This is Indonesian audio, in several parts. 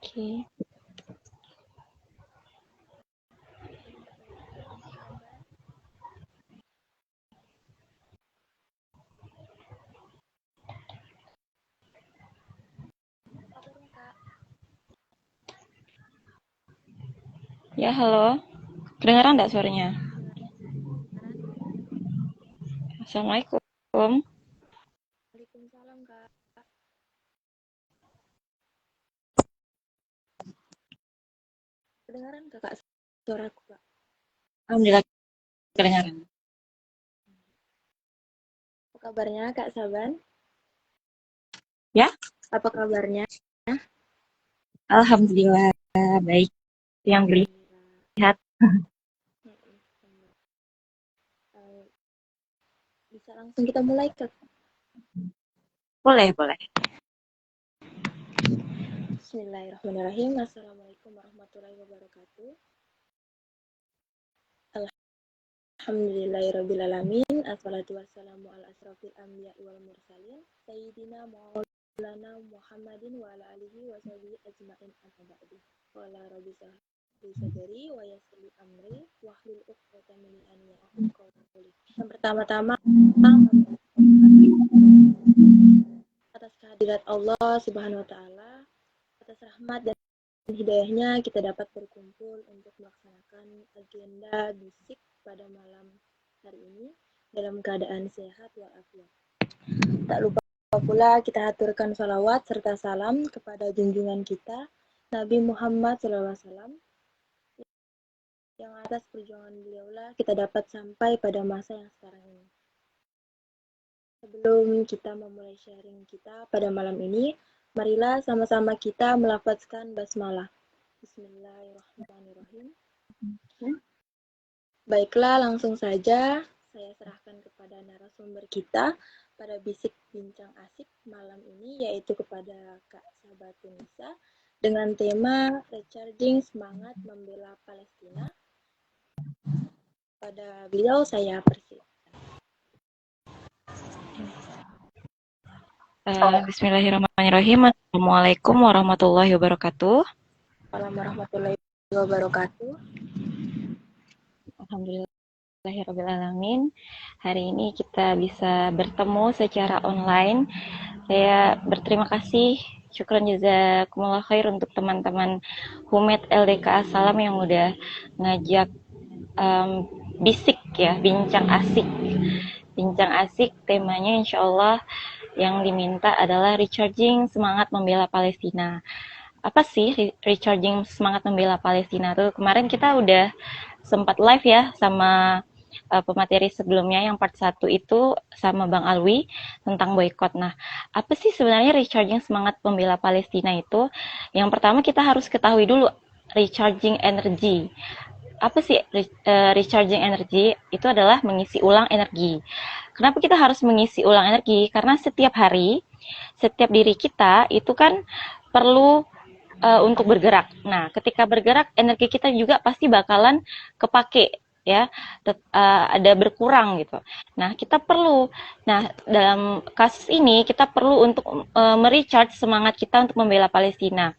Oke. Ya, halo. Kedengaran nggak suaranya? Assalamualaikum. Waalaikumsalam Kak. Kedengaran Kakak suaraku Kak? Alhamdulillah kedengaran. Apa kabarnya Kak Saban? Ya, Apa kabarnya? alhamdulillah baik. Yang Alhamdulillah. dilihat Eh, Bisa langsung kita mulai Kak? boleh, boleh. Bismillahirrahmanirrahim. Assalamualaikum warahmatullahi wabarakatuh. Alhamdulillahirrabbilalamin. Assalatu wassalamu ala asrafil anbiya wal mursalin. Sayyidina Maulana Muhammadin wa ala alihi wa sahbihi ajma'in amma ba'du. Qala rabbi shrah sadri wa yassir li amri wahlul 'uqdatam min lisani yafqahu qawli. Yang pertama-tama atas kehadirat Allah Subhanahu wa taala, atas rahmat dan hidayahnya kita dapat berkumpul untuk melaksanakan agenda bisik pada malam hari ini dalam keadaan sehat walafiat. Tak lupa pula kita aturkan salawat serta salam kepada junjungan kita Nabi Muhammad SAW, yang atas perjuangan beliaulah kita dapat sampai pada masa yang sekarang ini. Sebelum kita memulai sharing kita pada malam ini, marilah sama-sama kita melafazkan basmalah. Bismillahirrahmanirrahim. Baiklah, langsung saja saya serahkan kepada narasumber kita pada bisik bincang asik malam ini, yaitu kepada Kak Sabatunisa dengan tema Recharging Semangat Membela Palestina. Pada beliau saya persilakan. Bismillahirrahmanirrahim. Assalamualaikum warahmatullahi wabarakatuh. Assalamualaikum warahmatullahi wabarakatuh. Alhamdulillahirrabbilalamin. Hari ini kita bisa bertemu secara online. Saya berterima kasih, syukran jazakumullah khair untuk teman-teman Humed LDK Salam yang udah ngajak bisik ya, bincang asik. Bincang asik temanya insya Allah yang diminta adalah recharging semangat membela Palestina. Apa sih recharging semangat membela Palestina tuh? Kemarin kita udah sempat live ya sama pemateri sebelumnya, yang part 1 itu sama Bang Alwi tentang boykot. Nah, apa sih sebenarnya recharging semangat membela Palestina itu? Yang pertama kita harus ketahui dulu recharging energy. Apa sih recharging energy? Itu adalah mengisi ulang energi. Kenapa kita harus mengisi ulang energi? Karena setiap hari, setiap diri kita itu kan perlu untuk bergerak. Nah, ketika bergerak, energi kita juga pasti bakalan kepake ya, ada berkurang gitu. Nah, kita perlu. Nah, dalam kasus ini kita perlu untuk merecharge semangat kita untuk membela Palestina.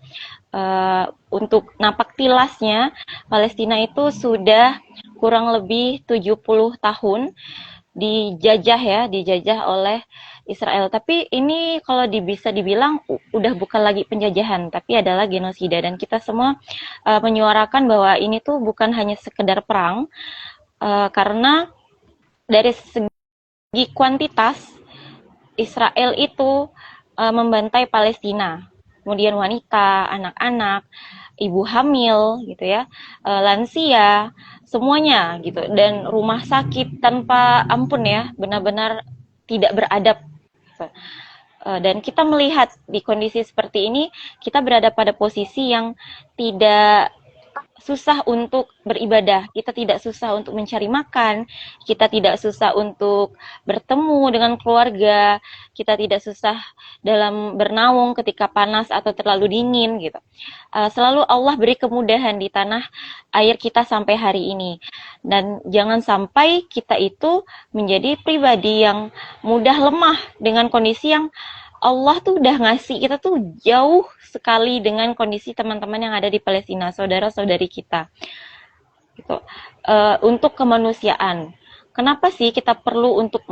Untuk napak tilasnya, Palestina itu sudah kurang lebih 70 tahun dijajah oleh Israel. Tapi ini kalau bisa dibilang udah bukan lagi penjajahan, tapi adalah genosida. Dan kita semua menyuarakan bahwa ini tuh bukan hanya sekedar perang, karena dari segi kuantitas Israel itu membantai Palestina. Kemudian wanita, anak-anak, ibu hamil gitu ya, lansia, semuanya gitu, dan rumah sakit tanpa ampun ya, benar-benar tidak beradab. Dan kita melihat di kondisi seperti ini, kita berada pada posisi yang tidak susah untuk beribadah, kita tidak susah untuk mencari makan, kita tidak susah untuk bertemu dengan keluarga, kita tidak susah dalam bernaung ketika panas atau terlalu dingin gitu. Selalu Allah beri kemudahan di tanah air kita sampai hari ini. Dan jangan sampai kita itu menjadi pribadi yang mudah lemah dengan kondisi yang Allah tuh udah ngasih kita tuh jauh sekali dengan kondisi teman-teman yang ada di Palestina, saudara-saudari kita gitu. Untuk kemanusiaan. Kenapa sih kita perlu untuk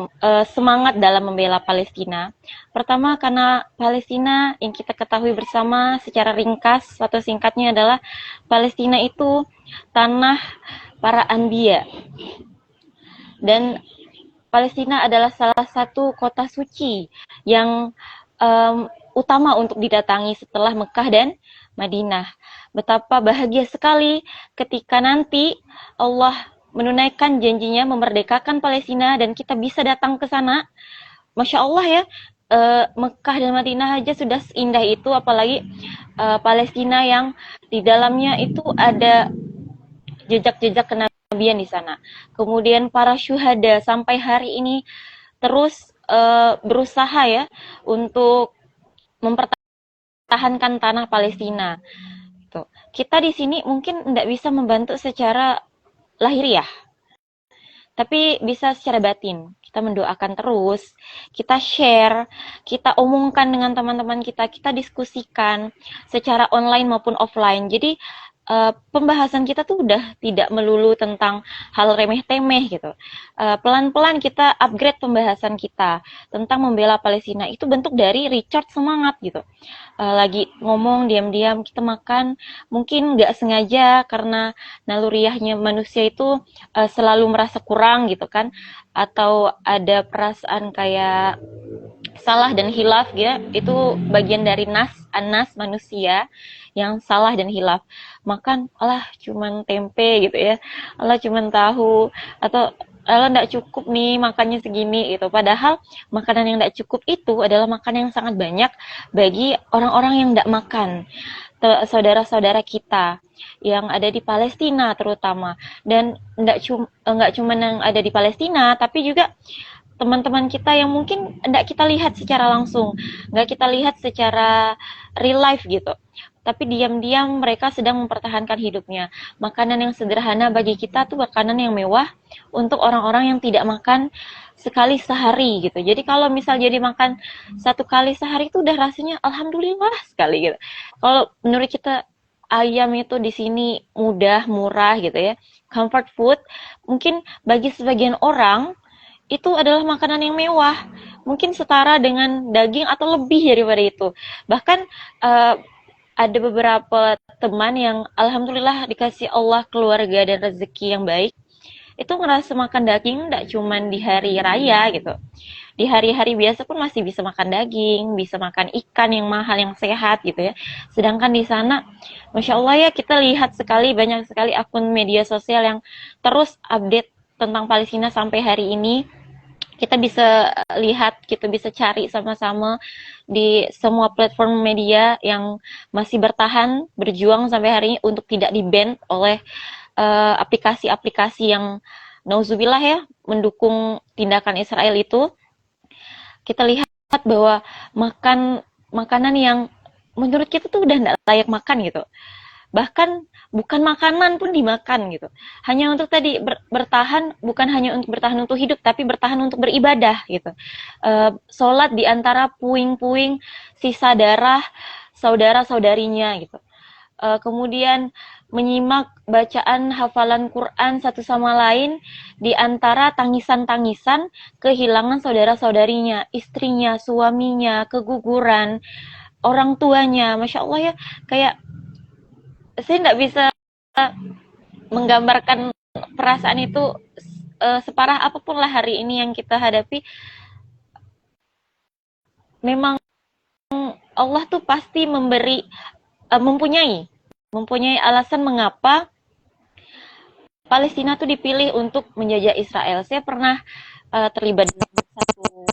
semangat dalam membela Palestina? Pertama, karena Palestina yang kita ketahui bersama secara ringkas atau singkatnya adalah Palestina itu tanah para anbiya, dan Palestina adalah salah satu kota suci yang utama untuk didatangi setelah Mekah dan Madinah. Betapa bahagia sekali ketika nanti Allah menunaikan janjinya memerdekakan Palestina dan kita bisa datang ke sana. Masya Allah ya, Mekah dan Madinah aja sudah seindah itu, apalagi Palestina yang di dalamnya itu ada jejak-jejak kenabian di sana. Kemudian para syuhada sampai hari ini terus berusaha ya untuk mempertahankan tanah Palestina. Tuh. Kita di sini mungkin tidak bisa membantu secara lahiriah, tapi bisa secara batin. Kita mendoakan terus, kita share, kita omongkan dengan teman-teman kita, kita diskusikan secara online maupun offline. Jadi pembahasan kita tuh udah tidak melulu tentang hal remeh-temeh gitu. Pelan-pelan kita upgrade pembahasan kita tentang membela Palestina. Itu bentuk dari recharge semangat gitu. Lagi ngomong diam-diam kita makan, mungkin nggak sengaja karena naluriahnya manusia itu selalu merasa kurang gitu kan, atau ada perasaan kayak salah dan hilaf ya, itu bagian dari anas manusia yang salah dan hilaf. Makan alah cuman tempe gitu ya, alah cuman tahu, atau alah enggak cukup nih makannya segini gitu. Padahal makanan yang enggak cukup itu adalah makanan yang sangat banyak bagi orang-orang yang enggak makan, saudara-saudara kita yang ada di Palestina terutama. Dan enggak cuma yang ada di Palestina, tapi juga teman-teman kita yang mungkin enggak kita lihat secara langsung, enggak kita lihat secara real life gitu, tapi diam-diam mereka sedang mempertahankan hidupnya. Makanan yang sederhana bagi kita tuh makanan yang mewah untuk orang-orang yang tidak makan sekali sehari gitu. Jadi kalau misal jadi makan satu kali sehari itu udah rasanya alhamdulillah sekali gitu. Kalau menurut kita ayam itu di sini mudah, murah gitu ya, comfort food, mungkin bagi sebagian orang itu adalah makanan yang mewah, mungkin setara dengan daging atau lebih daripada itu. Bahkan ada beberapa teman yang alhamdulillah dikasih Allah keluarga dan rezeki yang baik, itu ngerasa makan daging enggak cuman di hari raya gitu. Di hari-hari biasa pun masih bisa makan daging, bisa makan ikan yang mahal, yang sehat gitu ya. Sedangkan di sana, Masya Allah ya, kita lihat sekali, banyak sekali akun media sosial yang terus update tentang Palestina sampai hari ini. Kita bisa lihat, kita bisa cari sama-sama di semua platform media yang masih bertahan, berjuang sampai hari ini untuk tidak di-ban oleh aplikasi-aplikasi yang nauzubillah ya, mendukung tindakan Israel itu. Kita lihat bahwa makanan yang menurut kita tuh udah nggak layak makan gitu. Bahkan bukan makanan pun dimakan gitu. Hanya untuk tadi bertahan, bukan hanya untuk bertahan untuk hidup, tapi bertahan untuk beribadah gitu. Sholat di antara puing-puing sisa darah saudara-saudarinya gitu. Kemudian menyimak bacaan hafalan Quran satu sama lain di antara tangisan-tangisan kehilangan saudara-saudarinya, istrinya, suaminya, keguguran, orang tuanya. Masya Allah ya, kayak saya nggak bisa menggambarkan perasaan itu separah apapun lah hari ini yang kita hadapi. Memang Allah tuh pasti mempunyai alasan mengapa Palestina tuh dipilih untuk menjajah Israel. Saya pernah terlibat dalam satu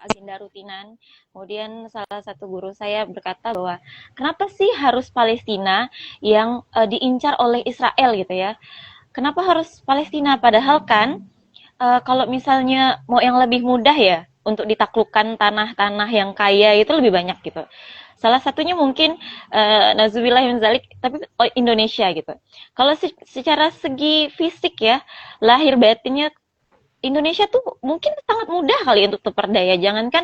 agenda rutinan. Kemudian salah satu guru saya berkata bahwa kenapa sih harus Palestina yang diincar oleh Israel gitu ya? Kenapa harus Palestina? Padahal kan kalau misalnya mau yang lebih mudah ya untuk ditaklukkan tanah-tanah yang kaya itu lebih banyak gitu. Salah satunya mungkin Nazubillah min zalik, tapi Indonesia gitu. Kalau secara segi fisik ya, lahir batinnya Indonesia tuh mungkin sangat mudah kali untuk terperdaya. Jangankan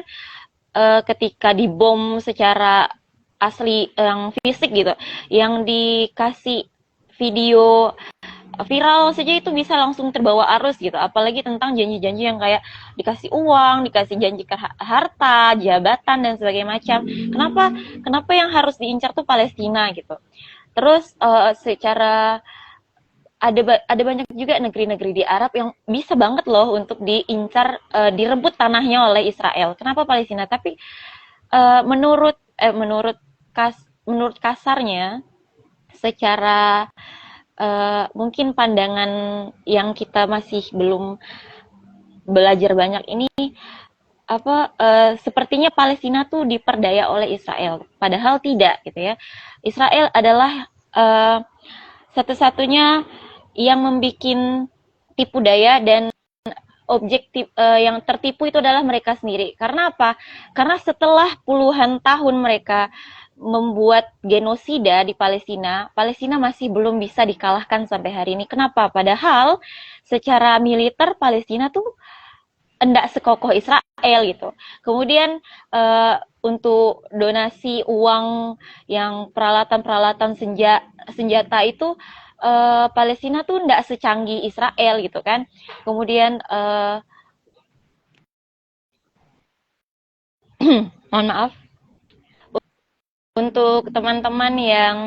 ketika dibom secara asli yang fisik gitu, yang dikasih video viral saja itu bisa langsung terbawa arus gitu. Apalagi tentang janji-janji yang kayak dikasih uang, dikasih janji harta, jabatan dan sebagainya macam. Kenapa kenapa yang harus diincar tuh Palestina gitu. Terus secara ada banyak juga negeri-negeri di Arab yang bisa banget loh untuk diincar, direbut tanahnya oleh Israel. Kenapa Palestina? Tapi menurut menurut kasarnya, secara mungkin pandangan yang kita masih belum belajar banyak ini, sepertinya Palestina tuh diperdaya oleh Israel, padahal tidak gitu ya. Israel adalah satu-satunya yang membuat tipu daya, dan objektif yang tertipu itu adalah mereka sendiri. Karena apa? Karena setelah puluhan tahun mereka membuat genosida di Palestina, Palestina masih belum bisa dikalahkan sampai hari ini. Kenapa? Padahal secara militer Palestina tuh enggak sekokoh Israel gitu. Kemudian untuk donasi uang yang peralatan-peralatan senjata itu Palestina tuh enggak secanggih Israel gitu kan. Kemudian mohon maaf untuk teman-teman yang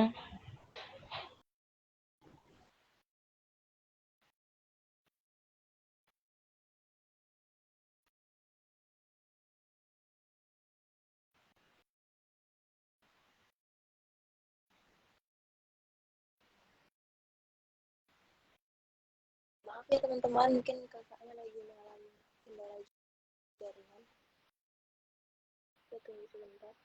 Maaf ya teman-teman, mungkin kakaknya lagi mengalami kendala jaringan. Saya tunggu sebentar.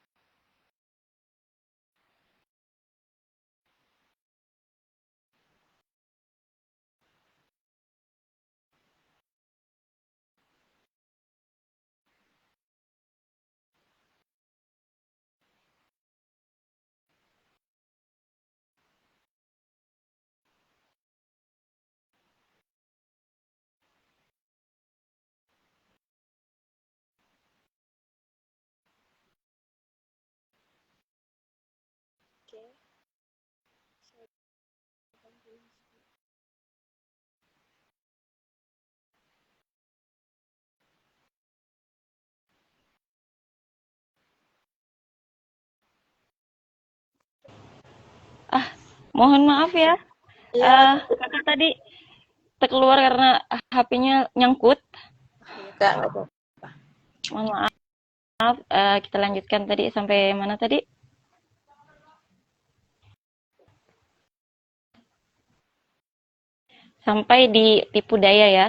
Oke, saya akan mohon maaf ya, ya, kakak tadi terkeluar karena HP-nya nyangkut. Kak, nggak apa-apa. Mohon maaf. Kita lanjutkan tadi sampai mana tadi? Sampai di tipu daya ya.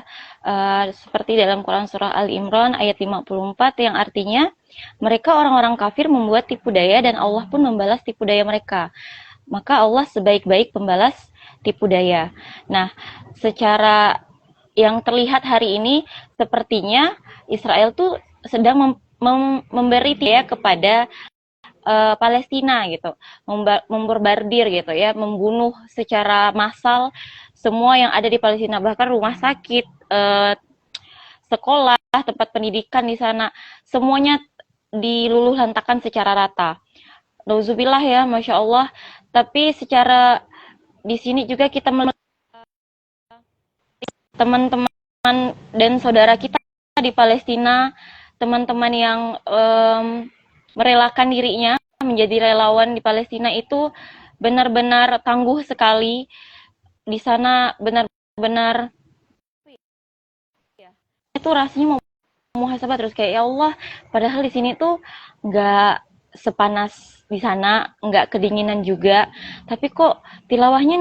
Seperti dalam Quran surah Ali Imran ayat 54 yang artinya mereka orang-orang kafir membuat tipu daya dan Allah pun membalas tipu daya mereka. Maka Allah sebaik-baik pembalas tipu daya. Nah, secara yang terlihat hari ini sepertinya Israel tuh sedang memberi ya kepada Palestina gitu, memborbardir gitu ya, membunuh secara massal semua yang ada di Palestina, bahkan rumah sakit, sekolah, tempat pendidikan di sana, semuanya diluluh lantakan secara rata. Nauzubillah ya, masya Allah. Tapi secara di sini juga kita teman-teman dan saudara kita di Palestina, teman-teman yang merelakan dirinya menjadi relawan di Palestina itu benar-benar tangguh sekali. Di sana benar-benar itu rasanya mau muhasabah terus, kayak ya Allah, padahal di sini tuh nggak sepanas di sana, nggak kedinginan juga, tapi kok tilawahnya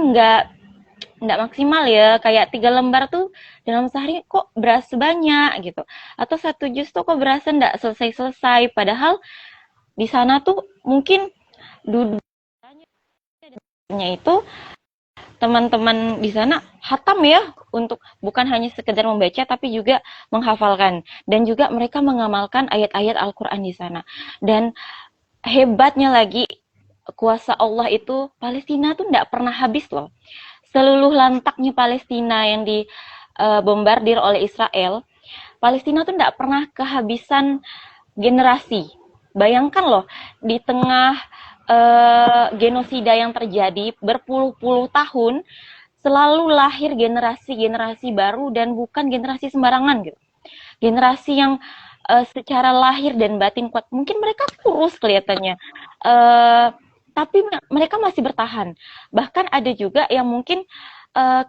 nggak maksimal ya, kayak 3 lembar tuh dalam sehari kok berasa banyak gitu, atau 1 juz tuh kok berasa nggak selesai-selesai, padahal di sana tuh mungkin duduknya itu teman-teman di sana hatam ya, untuk bukan hanya sekedar membaca tapi juga menghafalkan, dan juga mereka mengamalkan ayat-ayat Al-Qur'an di sana. Dan hebatnya lagi, kuasa Allah itu Palestina tuh nggak pernah habis loh. Seluruh lantaknya Palestina yang dibombardir oleh Israel, Palestina tuh nggak pernah kehabisan generasi. Bayangkan loh, di tengah genosida yang terjadi berpuluh-puluh tahun, selalu lahir generasi-generasi baru dan bukan generasi sembarangan gitu. Generasi yang secara lahir dan batin kuat. Mungkin mereka kurus kelihatannya, tapi mereka masih bertahan. Bahkan ada juga yang mungkin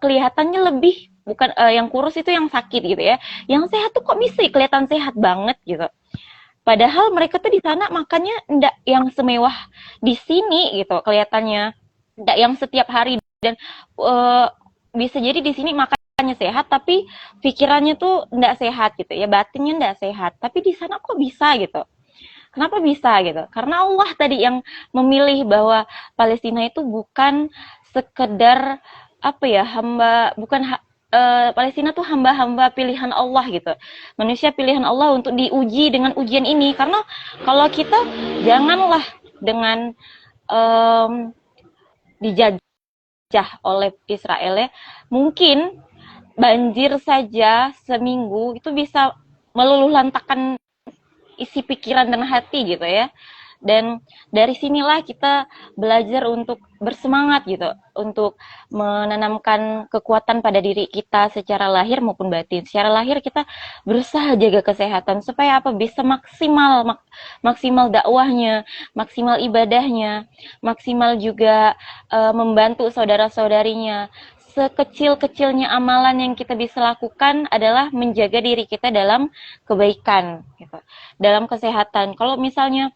kelihatannya lebih, bukan yang kurus itu yang sakit gitu ya. Yang sehat tuh kok bisa kelihatan sehat banget gitu. Padahal mereka tuh di sana makannya enggak yang semewah di sini gitu kelihatannya. Enggak yang setiap hari, dan bisa jadi di sini makannya sehat tapi pikirannya tuh enggak sehat gitu ya, batinnya enggak sehat. Tapi di sana kok bisa gitu. Kenapa bisa gitu? Karena Allah tadi yang memilih bahwa Palestina itu bukan sekedar apa ya, hamba, bukan Palestina tuh hamba-hamba pilihan Allah gitu. Manusia pilihan Allah untuk diuji dengan ujian ini. Karena kalau kita janganlah dengan dijajah oleh Israel ya, mungkin banjir saja seminggu itu bisa meluluh lantakan isi pikiran dan hati gitu ya. Dan dari sinilah kita belajar untuk bersemangat gitu, untuk menanamkan kekuatan pada diri kita secara lahir maupun batin. Secara lahir kita berusaha jaga kesehatan supaya apa, bisa maksimal dakwahnya, maksimal ibadahnya, maksimal juga membantu saudara-saudarinya. Sekecil-kecilnya amalan yang kita bisa lakukan adalah menjaga diri kita dalam kebaikan gitu, dalam kesehatan. Kalau misalnya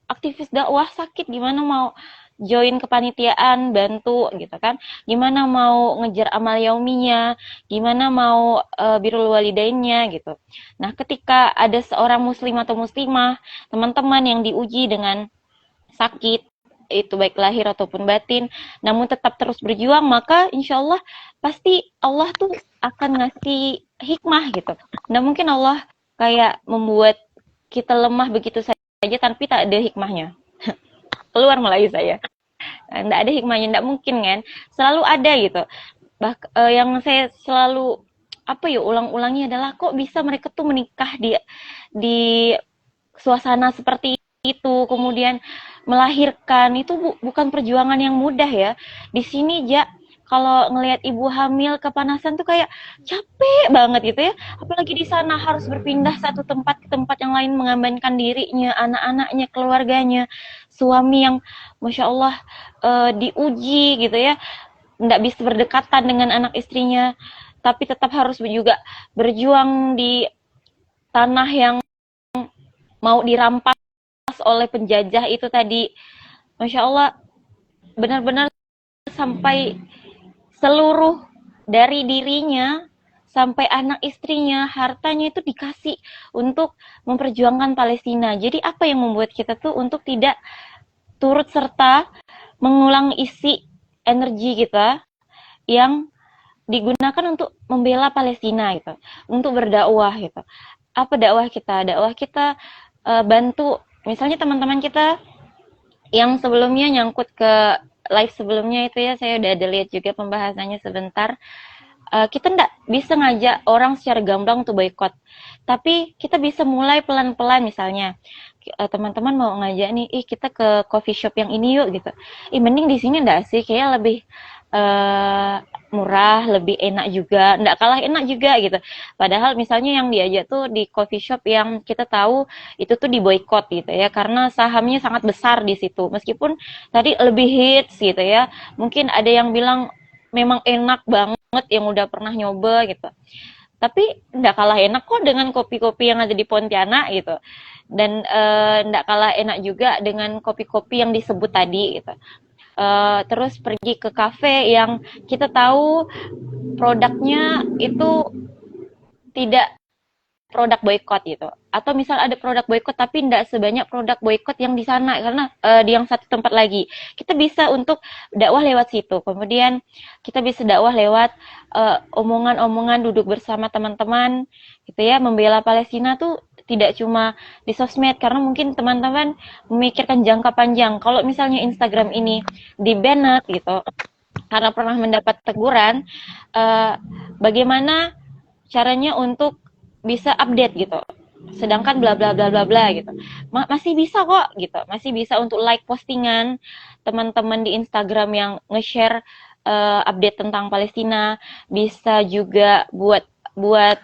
aktivis dakwah sakit, gimana mau join kepanitiaan bantu gitu kan, gimana mau ngejar amal yauminya, gimana mau birrul walidainnya gitu. Nah, ketika ada seorang muslim atau muslimah, teman-teman yang diuji dengan sakit, itu baik lahir ataupun batin, namun tetap terus berjuang, maka insya Allah pasti Allah tuh akan ngasih hikmah gitu. Nah, mungkin Allah kayak membuat kita lemah begitu saja tapi tak ada hikmahnya. Keluar mulai saya. Nggak ada hikmahnya, nggak mungkin kan. Selalu ada gitu. Yang saya selalu apa ya ulang-ulangi adalah kok bisa mereka tuh menikah di suasana seperti itu, kemudian melahirkan itu bukan perjuangan yang mudah ya. Di sini kalau ngelihat ibu hamil kepanasan tuh kayak capek banget gitu ya. Apalagi di sana harus berpindah satu tempat ke tempat yang lain, mengabaikan dirinya, anak-anaknya, keluarganya, suami yang masya Allah diuji gitu ya, nggak bisa berdekatan dengan anak istrinya, tapi tetap harus juga berjuang di tanah yang mau dirampas oleh penjajah itu tadi. Masya Allah, benar-benar sampai seluruh dari dirinya sampai anak istrinya, hartanya itu dikasih untuk memperjuangkan Palestina. Jadi apa yang membuat kita tuh untuk tidak turut serta mengulang isi energi kita yang digunakan untuk membela Palestina gitu, untuk berdakwah gitu. Apa dakwah kita? Dakwah kita bantu misalnya teman-teman kita yang sebelumnya nyangkut ke live sebelumnya itu ya, saya udah ada lihat juga pembahasannya sebentar. Kita nggak bisa ngajak orang secara gamblang untuk boykot, tapi kita bisa mulai pelan-pelan. Misalnya teman-teman mau ngajak nih, kita ke coffee shop yang ini yuk gitu. Mending di sini nggak sih, kayak lebih murah, lebih enak juga, nggak kalah enak juga gitu. Padahal misalnya yang diajak tuh di coffee shop yang kita tahu itu tuh diboykot gitu ya, karena sahamnya sangat besar di situ. Meskipun tadi lebih hits gitu ya, mungkin ada yang bilang memang enak banget yang udah pernah nyoba gitu. Tapi nggak kalah enak kok dengan kopi-kopi yang ada di Pontianak gitu. Dan nggak kalah enak juga dengan kopi-kopi yang disebut tadi gitu. Terus pergi ke kafe yang kita tahu produknya itu tidak produk boykot gitu, atau misal ada produk boykot tapi tidak sebanyak produk boykot yang di sana, karena di yang satu tempat lagi kita bisa untuk dakwah lewat situ. Kemudian kita bisa dakwah lewat omongan-omongan duduk bersama teman-teman gitu ya, membela Palestina tuh tidak cuma di sosmed, karena mungkin teman-teman memikirkan jangka panjang. Kalau misalnya Instagram ini di banned gitu karena pernah mendapat teguran, bagaimana caranya untuk bisa update gitu. sedangkan bla bla bla bla bla gitu. Masih bisa kok gitu, masih bisa untuk like postingan teman-teman di Instagram yang nge-share update tentang Palestina, bisa juga buat buat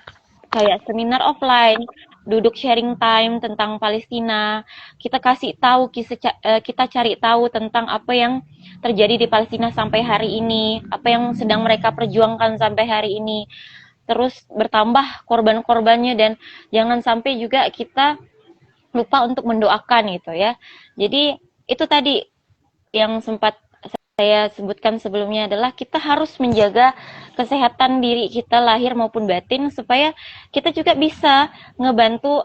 kayak seminar offline, duduk sharing time tentang Palestina. Kita kasih tahu, kita cari tahu tentang apa yang terjadi di Palestina sampai hari ini, apa yang sedang mereka perjuangkan sampai hari ini. Terus bertambah korban-korbannya, dan jangan sampai juga kita lupa untuk mendoakan gitu ya. Jadi itu tadi yang sempat saya sebutkan sebelumnya, adalah kita harus menjaga kesehatan diri kita lahir maupun batin, supaya kita juga bisa ngebantu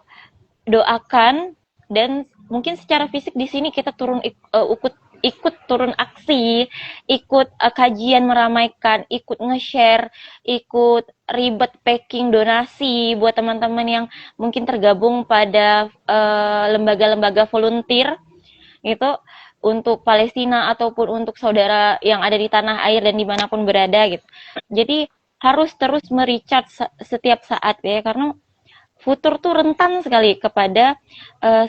doakan. Dan mungkin secara fisik di sini kita ikut turun aksi, ikut kajian meramaikan, ikut nge-share, ikut ribet packing donasi buat teman-teman yang mungkin tergabung pada lembaga-lembaga volunteer itu, untuk Palestina ataupun untuk saudara yang ada di tanah air dan dimanapun berada gitu. Jadi harus terus merecharge setiap saat ya, karena futur tuh rentan sekali kepada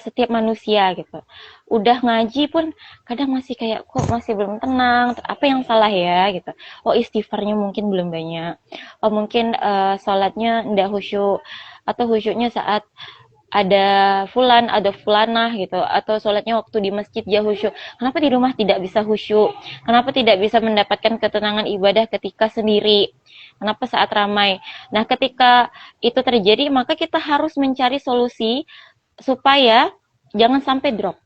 setiap manusia gitu. Udah ngaji pun kadang masih kayak, kok masih belum tenang, apa yang salah ya gitu. Oh, istighfarnya mungkin belum banyak. Oh, mungkin sholatnya ndak khusyuk, atau khusyuknya saat ada fulan, ada fulanah gitu, atau sholatnya waktu di masjid ya khusyuk. Kenapa di rumah tidak bisa khusyuk? Kenapa tidak bisa mendapatkan ketenangan ibadah ketika sendiri? Kenapa saat ramai? Nah, ketika itu terjadi, maka kita harus mencari solusi supaya jangan sampai drop,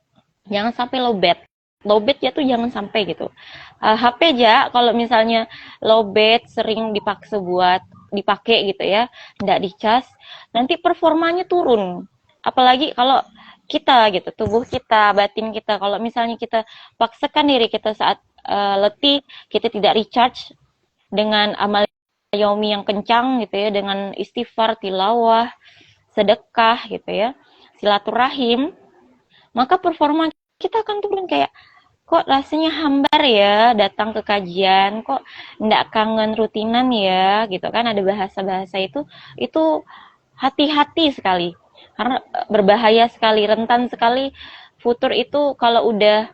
jangan sampai lowbat. Lowbat ya tuh jangan sampai gitu. HP aja kalau misalnya lowbat sering dipaksa buat dipakai gitu ya, nggak dicas, nanti performanya turun. Apalagi kalau kita gitu, tubuh kita, batin kita, kalau misalnya kita paksakan diri kita saat letih, kita tidak recharge dengan amal yaumi yang kencang gitu ya, dengan istighfar, tilawah, sedekah gitu ya, silaturahim, maka performa kita akan turun. Kayak, kok rasanya hambar ya datang ke kajian, kok ndak kangen rutinan ya gitu kan, ada bahasa-bahasa itu hati-hati sekali, karena berbahaya sekali, rentan sekali. Futur itu kalau udah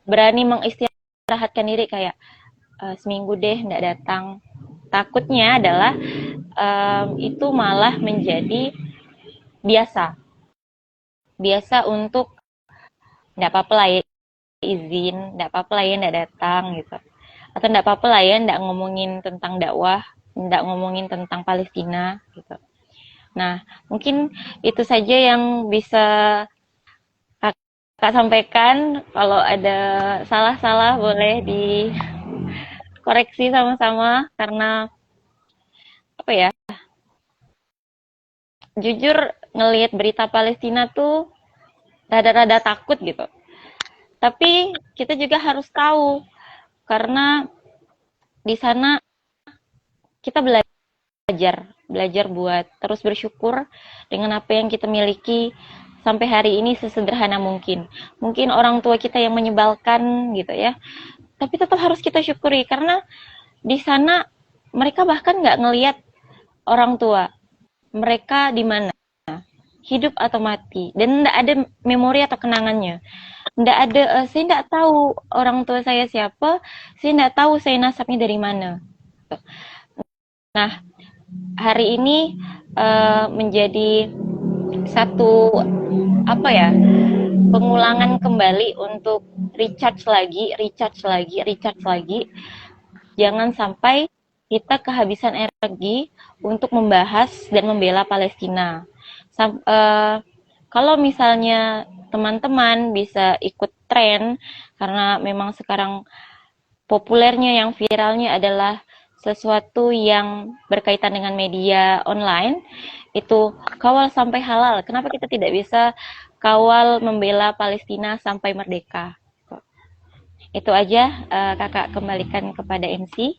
berani mengistirahatkan diri, kayak seminggu deh ndak datang, takutnya adalah itu malah menjadi biasa biasa untuk ndak apa-apa lah ya, izin, ndak apa-apa lah ya ndak datang gitu, atau ndak apa-apa lah ya ndak ngomongin tentang dakwah, ndak ngomongin tentang Palestina gitu. Nah, mungkin itu saja yang bisa Kak sampaikan. Kalau ada salah-salah boleh dikoreksi sama-sama, karena apa ya, jujur ngelihat berita Palestina tuh rada-rada takut gitu. Tapi kita juga harus tahu, karena di sana kita belajar buat terus bersyukur dengan apa yang kita miliki sampai hari ini, sesederhana mungkin. Mungkin orang tua kita yang menyebalkan gitu ya, tapi tetap harus kita syukuri, karena di sana mereka bahkan nggak ngelihat orang tua mereka di mana, hidup atau mati, dan nggak ada memori atau kenangannya. Nggak ada, saya nggak tahu orang tua saya siapa, saya nggak tahu saya nasabnya dari mana. Nah, hari ini menjadi satu apa ya, pengulangan kembali untuk recharge lagi. Jangan sampai kita kehabisan energi untuk membahas dan membela Palestina. Kalau misalnya teman-teman bisa ikut tren, karena memang sekarang populernya, yang viralnya adalah sesuatu yang berkaitan dengan media online, itu kawal sampai halal. Kenapa kita tidak bisa kawal membela Palestina sampai merdeka? Itu aja, kakak kembalikan kepada MC.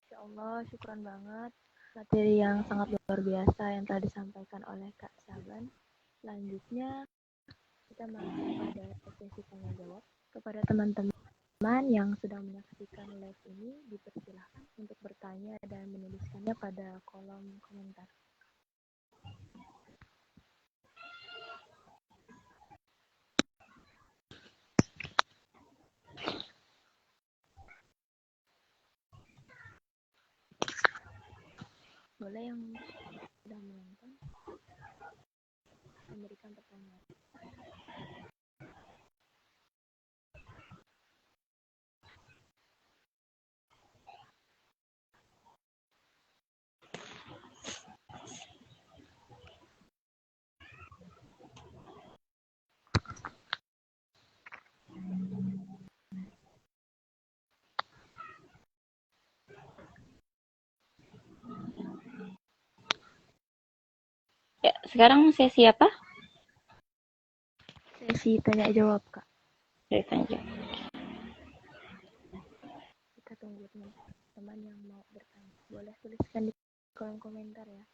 Ya Allah, syukuran banget materi yang sangat luar biasa yang telah disampaikan oleh Kak Saban. Selanjutnya, kita masuk pada sesi tanya jawab. Kepada teman-teman yang sedang menyaksikan live ini, dipersilahkan untuk bertanya dan menuliskannya jawabannya pada kolom komentar. Boleh yang sudah menonton memberikan pertanyaan. Ya, sekarang sesi apa? Sesi tanya jawab, Kak. Dari Tanjung. Kita tunggu teman-teman yang mau bertanya. Boleh tuliskan di kolom komentar ya.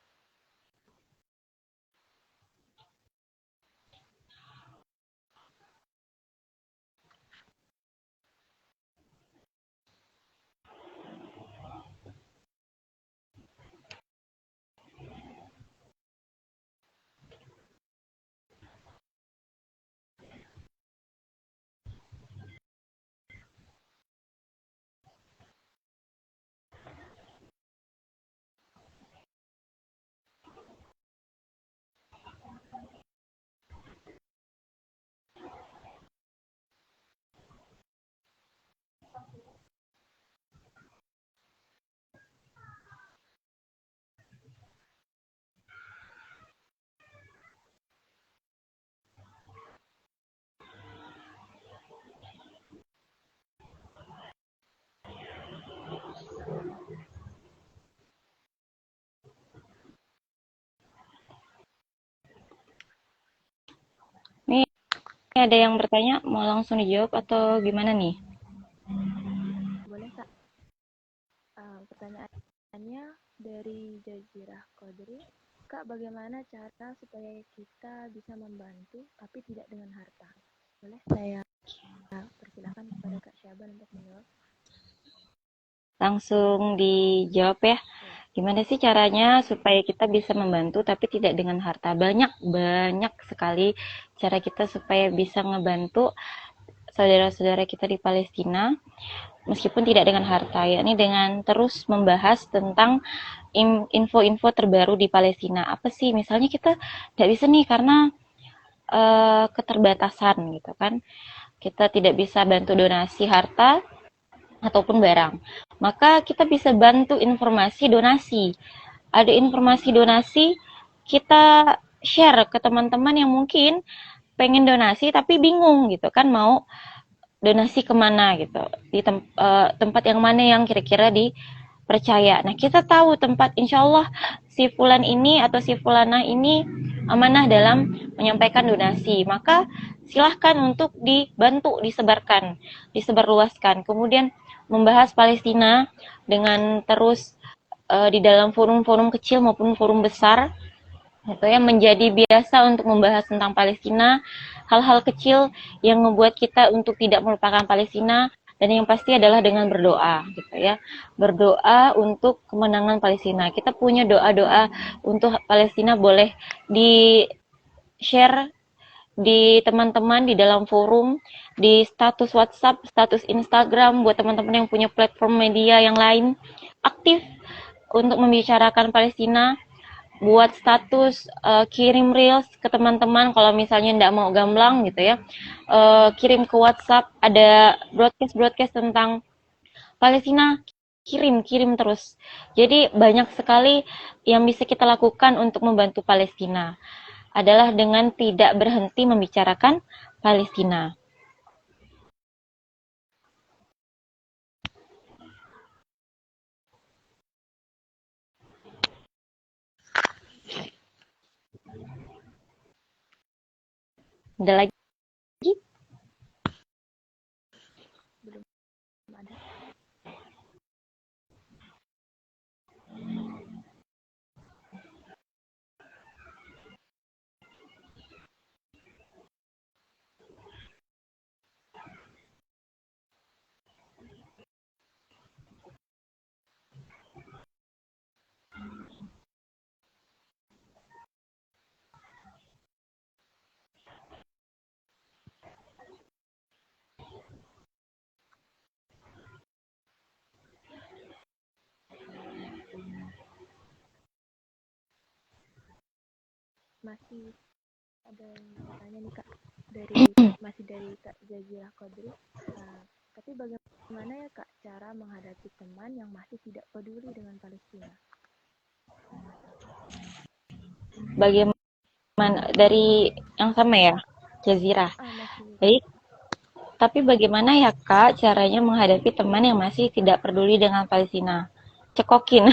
Nih, ada yang bertanya, mau langsung dijawab atau gimana nih? Boleh, Kak. Pertanyaannya dari Jazirah Qadri. Kak, bagaimana cara supaya kita bisa membantu tapi tidak dengan harta? Boleh saya persilahkan kepada Kak Syaban untuk menjawab. Langsung dijawab ya. Gimana sih caranya supaya kita bisa membantu tapi tidak dengan harta? Banyak sekali cara kita supaya bisa ngebantu saudara-saudara kita di Palestina meskipun tidak dengan harta, yakni dengan terus membahas tentang info-info terbaru di Palestina. Apa sih? Misalnya kita tidak bisa nih karena keterbatasan gitu kan. Kita tidak bisa bantu donasi harta ataupun barang. Maka kita bisa bantu informasi donasi. Ada informasi donasi, kita share ke teman-teman yang mungkin pengen donasi tapi bingung gitu kan, mau donasi kemana gitu, di tempat yang mana yang kira-kira dipercaya. Nah, kita tahu tempat, insya Allah si fulan ini atau si fulana ini amanah dalam menyampaikan donasi, maka silahkan untuk dibantu, disebarluaskan. Kemudian membahas Palestina dengan terus di dalam forum-forum kecil maupun forum besar, itu yang menjadi biasa untuk membahas tentang Palestina, hal-hal kecil yang membuat kita untuk tidak melupakan Palestina, dan yang pasti adalah dengan berdoa gitu ya. Berdoa untuk kemenangan Palestina. Kita punya doa-doa untuk Palestina, boleh di share di teman-teman di dalam forum, di status WhatsApp, status Instagram, buat teman-teman yang punya platform media yang lain, aktif untuk membicarakan Palestina. Buat status, kirim reels ke teman-teman kalau misalnya nggak mau gamblang gitu ya, kirim ke WhatsApp, ada broadcast tentang Palestina, kirim terus. Jadi banyak sekali yang bisa kita lakukan untuk membantu Palestina, adalah dengan tidak berhenti membicarakan Palestina. Ada lagi? Belum ada. masih ada yang bertanya nih Kak, masih dari Kak Jazira Kodri. Tapi bagaimana ya Kak cara menghadapi teman yang masih tidak peduli dengan Palestina? Bagaimana dari yang sama ya, Jazirah. Masih Jadi, tapi bagaimana ya Kak caranya menghadapi teman yang masih tidak peduli dengan Palestina? Cekokin.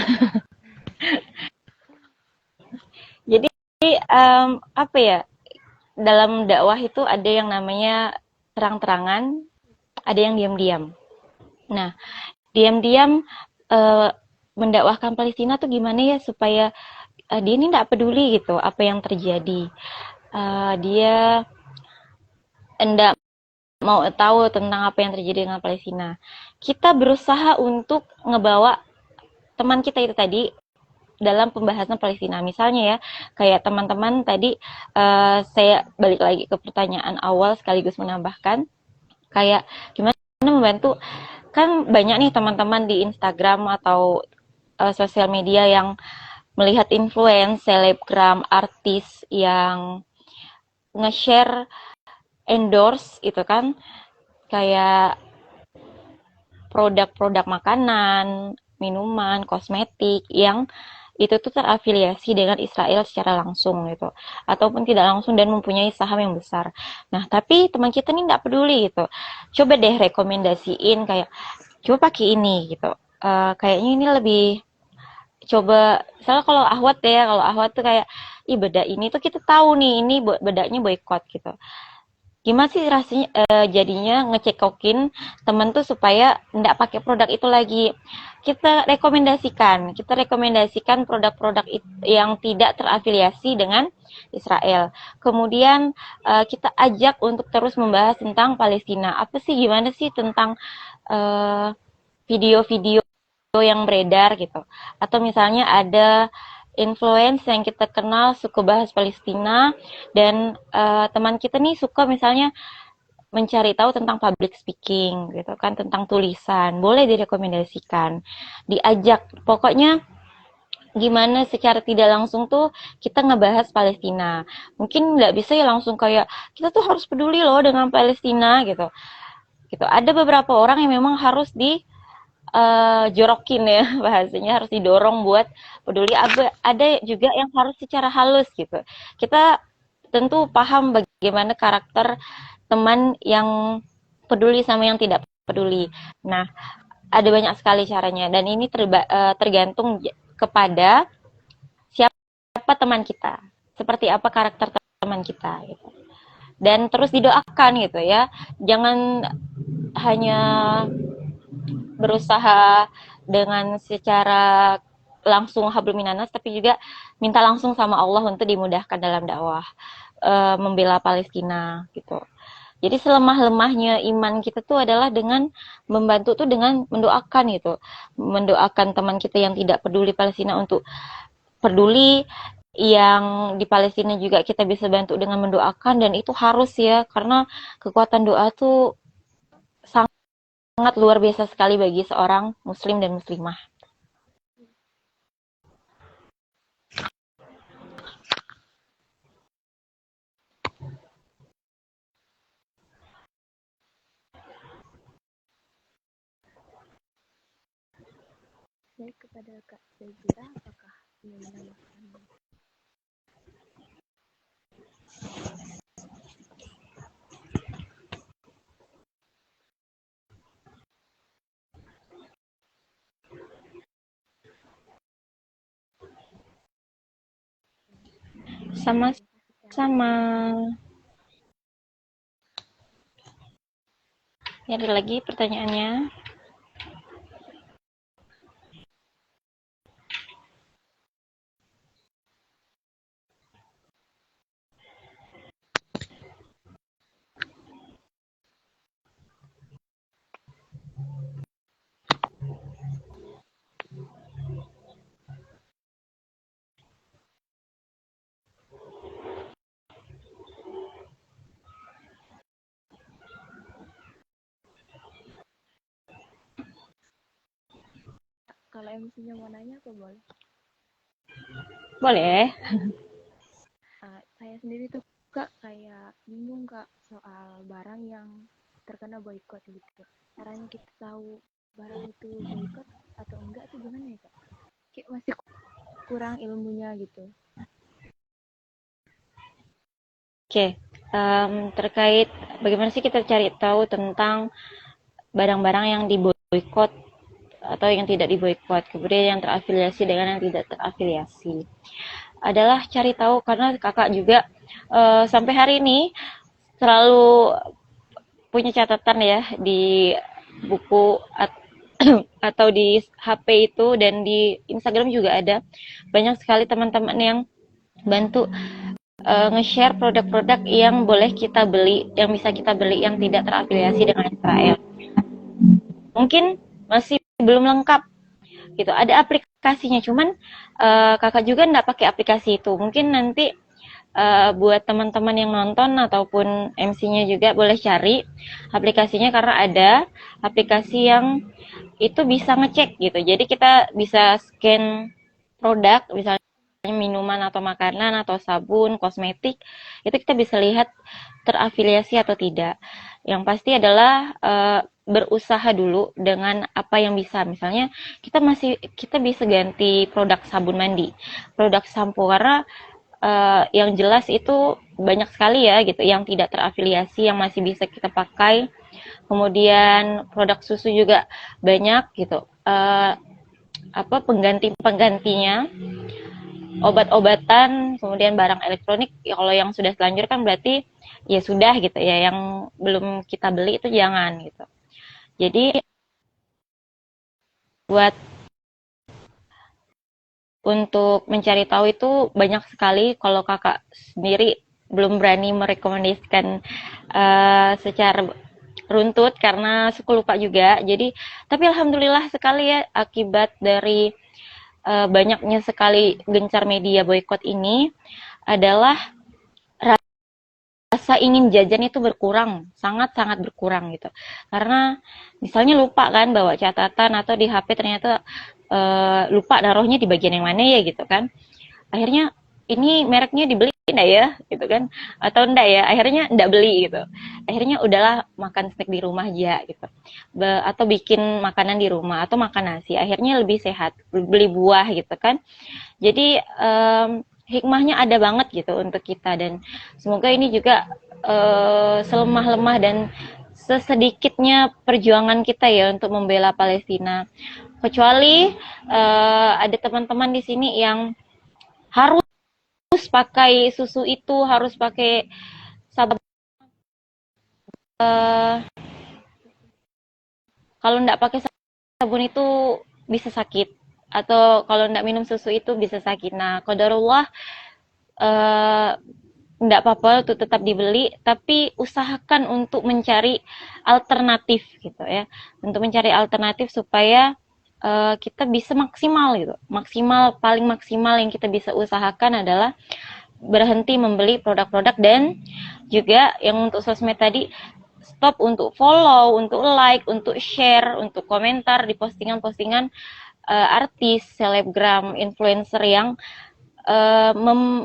Jadi apa ya? Dalam dakwah itu ada yang namanya terang-terangan, ada yang diam-diam. Nah, diam-diam eh, mendakwahkan Palestina tuh gimana ya supaya dia ini tidak peduli gitu apa yang terjadi. Dia tidak mau tahu tentang apa yang terjadi dengan Palestina. Kita berusaha untuk ngebawa teman kita itu tadi dalam pembahasan Palestina. Misalnya ya, kayak teman-teman tadi, saya balik lagi ke pertanyaan awal sekaligus menambahkan, kayak gimana membantu, kan banyak nih teman-teman di Instagram atau sosial media yang melihat influence, selebgram, artis yang nge-share, endorse itu kan, kayak produk-produk makanan, minuman, kosmetik yang itu tuh terafiliasi dengan Israel secara langsung gitu, ataupun tidak langsung dan mempunyai saham yang besar. Nah, tapi teman kita ini nggak peduli gitu. Coba deh rekomendasiin kayak coba pakai ini gitu. Kayaknya ini lebih coba misalnya kalau ahwat ya, kalau ahwat tuh kayak ih beda ini tuh kita tahu nih ini bedanya boykot gitu. Gimana sih rasanya jadinya ngecekokin temen tuh supaya nggak pakai produk itu lagi. Kita rekomendasikan produk-produk yang tidak terafiliasi dengan Israel. Kemudian kita ajak untuk terus membahas tentang Palestina. Apa sih gimana sih tentang eh, video-video yang beredar gitu. Atau misalnya ada influence yang kita kenal suka bahas Palestina dan teman kita nih suka misalnya mencari tahu tentang public speaking gitu kan, tentang tulisan, boleh direkomendasikan, diajak, pokoknya gimana secara tidak langsung tuh kita ngebahas Palestina. Mungkin nggak bisa ya langsung kayak kita tuh harus peduli loh dengan Palestina gitu. Gitu. Ada beberapa orang yang memang harus jorokin ya bahasanya, harus didorong buat peduli. Ada juga yang harus secara halus gitu. Kita tentu paham bagaimana karakter teman yang peduli sama yang tidak peduli. Nah, ada banyak sekali caranya dan ini tergantung kepada siapa teman kita, seperti apa karakter teman kita gitu. Dan terus didoakan gitu ya. Jangan hanya berusaha dengan secara langsung hablum minanas, tapi juga minta langsung sama Allah untuk dimudahkan dalam dakwah membela Palestina gitu. Jadi selemah-lemahnya iman kita tuh adalah dengan membantu tuh dengan mendoakan gitu. Mendoakan teman kita yang tidak peduli Palestina untuk peduli, yang di Palestina juga kita bisa bantu dengan mendoakan, dan itu harus ya karena kekuatan doa tuh sangat luar biasa sekali bagi seorang muslim dan muslimah. baik kepada Kak Jazira, apakah ingin menambahkan? Sama-sama. Ya, ada lagi pertanyaannya? Kalau MC-nya mau nanya apa boleh? Boleh. sendiri tuh Kak kayak bingung Kak soal barang yang terkena boykot gitu. Caranya kita tahu barang itu boykot atau enggak tuh gimana ya Kak? Kayak masih kurang ilmunya gitu. Oke, terkait bagaimana sih kita cari tahu tentang barang-barang yang diboykot atau yang tidak diboykot, kemudian yang terafiliasi dengan yang tidak terafiliasi. Adalah cari tahu karena kakak juga sampai hari ini selalu punya catatan ya di buku atau di HP itu, dan di Instagram juga ada banyak sekali teman-teman yang bantu nge-share produk-produk yang boleh kita beli, yang bisa kita beli yang tidak terafiliasi dengan Israel. Mungkin masih belum lengkap gitu. Ada aplikasinya, cuman kakak juga nggak pakai aplikasi itu. Mungkin nanti buat teman-teman yang nonton ataupun MC-nya juga boleh cari aplikasinya, karena ada aplikasi yang itu bisa ngecek gitu. Jadi kita bisa scan produk, misalnya minuman atau makanan atau sabun, kosmetik, itu kita bisa lihat terafiliasi atau tidak. Yang pasti adalah berusaha dulu dengan apa yang bisa. Misalnya kita bisa ganti produk sabun mandi, produk sampo, karena yang jelas itu banyak sekali ya gitu yang tidak terafiliasi yang masih bisa kita pakai. Kemudian produk susu juga banyak gitu. Apa penggantinya, obat-obatan, kemudian barang elektronik. Ya, kalau yang sudah terlanjur kan berarti ya sudah gitu ya. Yang belum kita beli itu jangan gitu. Jadi buat untuk mencari tahu itu banyak sekali. Kalau kakak sendiri belum berani merekomendasikan secara runtut karena suka lupa juga. Jadi, tapi alhamdulillah sekali ya, akibat dari banyaknya sekali gencar media boykot ini adalah rasa ingin jajan itu berkurang, sangat-sangat berkurang gitu. Karena misalnya lupa kan bawa catatan, atau di HP ternyata lupa naruhnya di bagian yang mana ya gitu kan. Akhirnya ini mereknya dibeli enggak ya gitu kan, atau enggak ya, akhirnya enggak beli gitu. Akhirnya udahlah makan snack di rumah aja gitu, atau bikin makanan di rumah atau makan nasi, akhirnya lebih sehat, beli buah gitu kan. Jadi hikmahnya ada banget gitu untuk kita, dan semoga ini juga selemah-lemah dan sesedikitnya perjuangan kita ya untuk membela Palestina. Kecuali ada teman-teman di sini yang harus pakai susu itu, harus pakai sabun. Kalau nggak pakai sabun itu bisa sakit, atau kalau nggak minum susu itu bisa sakit. Nah, qadarullah eh, nggak apa-apa untuk tetap dibeli, tapi usahakan untuk mencari alternatif gitu ya, untuk mencari alternatif supaya kita bisa maksimal gitu. Paling maksimal yang kita bisa usahakan adalah berhenti membeli produk-produk, dan juga yang untuk sosmed tadi, stop untuk follow, untuk like, untuk share, untuk komentar di postingan-postingan artis, selebgram, influencer yang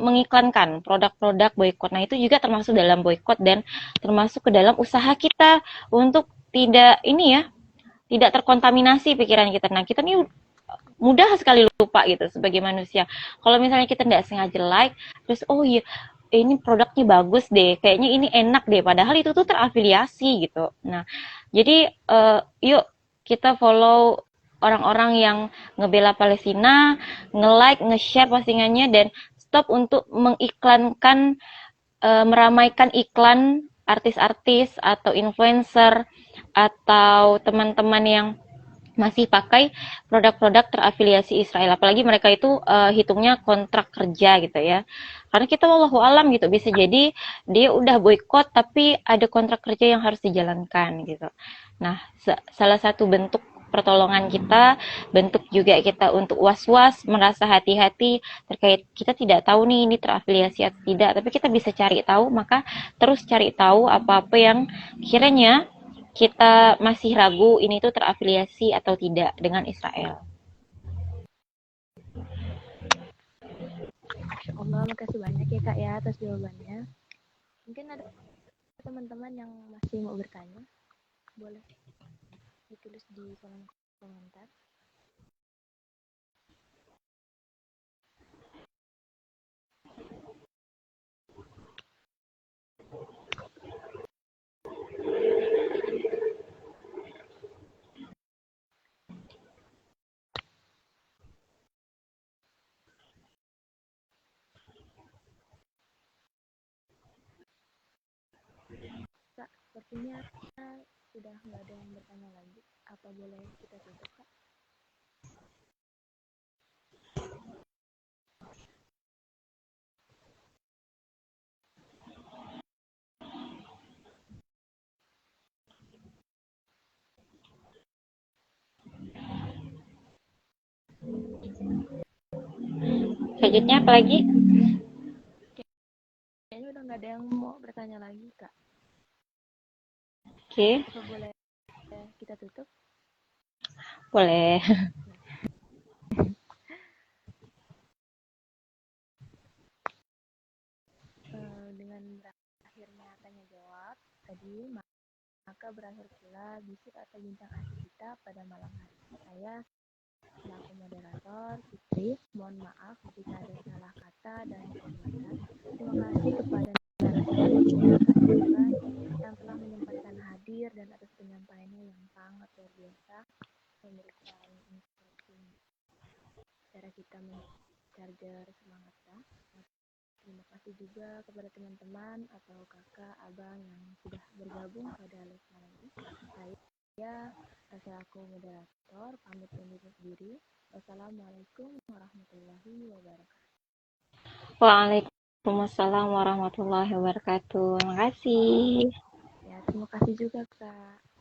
mengiklankan produk-produk boykot. Nah, itu juga termasuk dalam boykot dan termasuk ke dalam usaha kita untuk tidak ini ya, tidak terkontaminasi pikiran kita. Nah, kita nih mudah sekali lupa gitu sebagai manusia. Kalau misalnya kita tidak sengaja like, terus oh iya ini produknya bagus deh, kayaknya ini enak deh, padahal itu tuh terafiliasi gitu. Nah, jadi yuk kita follow orang-orang yang ngebela Palestina, nge-like, nge-share postingannya, dan stop untuk mengiklankan, meramaikan iklan artis-artis atau influencer atau teman-teman yang masih pakai produk-produk terafiliasi Israel, apalagi mereka itu hitungnya kontrak kerja gitu ya. Karena kita wallahu alam gitu, bisa jadi dia udah boykot tapi ada kontrak kerja yang harus dijalankan gitu. Nah, salah satu bentuk pertolongan kita, bentuk juga kita untuk was-was, merasa hati-hati terkait kita tidak tahu nih ini terafiliasi atau tidak, tapi kita bisa cari tahu, maka terus cari tahu apa-apa yang kiranya kita masih ragu ini tuh terafiliasi atau tidak dengan Israel. Allah, makasih banyak ya Kak ya atas jawabannya. Mungkin ada teman-teman yang masih mau bertanya, boleh ditulis di kolom komentar. Kak, sepertinya sudah nggak ada yang bertanya lagi. Apa boleh kita tutup Kak? Selanjutnya apa lagi? Kayaknya udah nggak ada yang mau bertanya lagi Kak. Oke, Apa boleh kita tutup? boleh. Dengan berakhirnya tanya jawab tadi, maka berakhir pula bisik atau bincang asik kita pada malam hari. Saya selaku moderator, Fitri, mohon maaf jika ada salah kata dan perbuatan. Terima kasih kepada narasumber yang telah menyempatkan hadir dan atas penyampaiannya yang sangat luar biasa, memberikan instruksi cara kita mencarger semangatnya. Terima kasih juga kepada teman-teman atau kakak, abang yang sudah bergabung pada les malam ini. Saya selaku moderator pamit undur diri. Wassalamualaikum warahmatullahi wabarakatuh. Waalaikumsalam warahmatullahi wabarakatuh. Terima kasih. Ya, terima kasih juga Kak.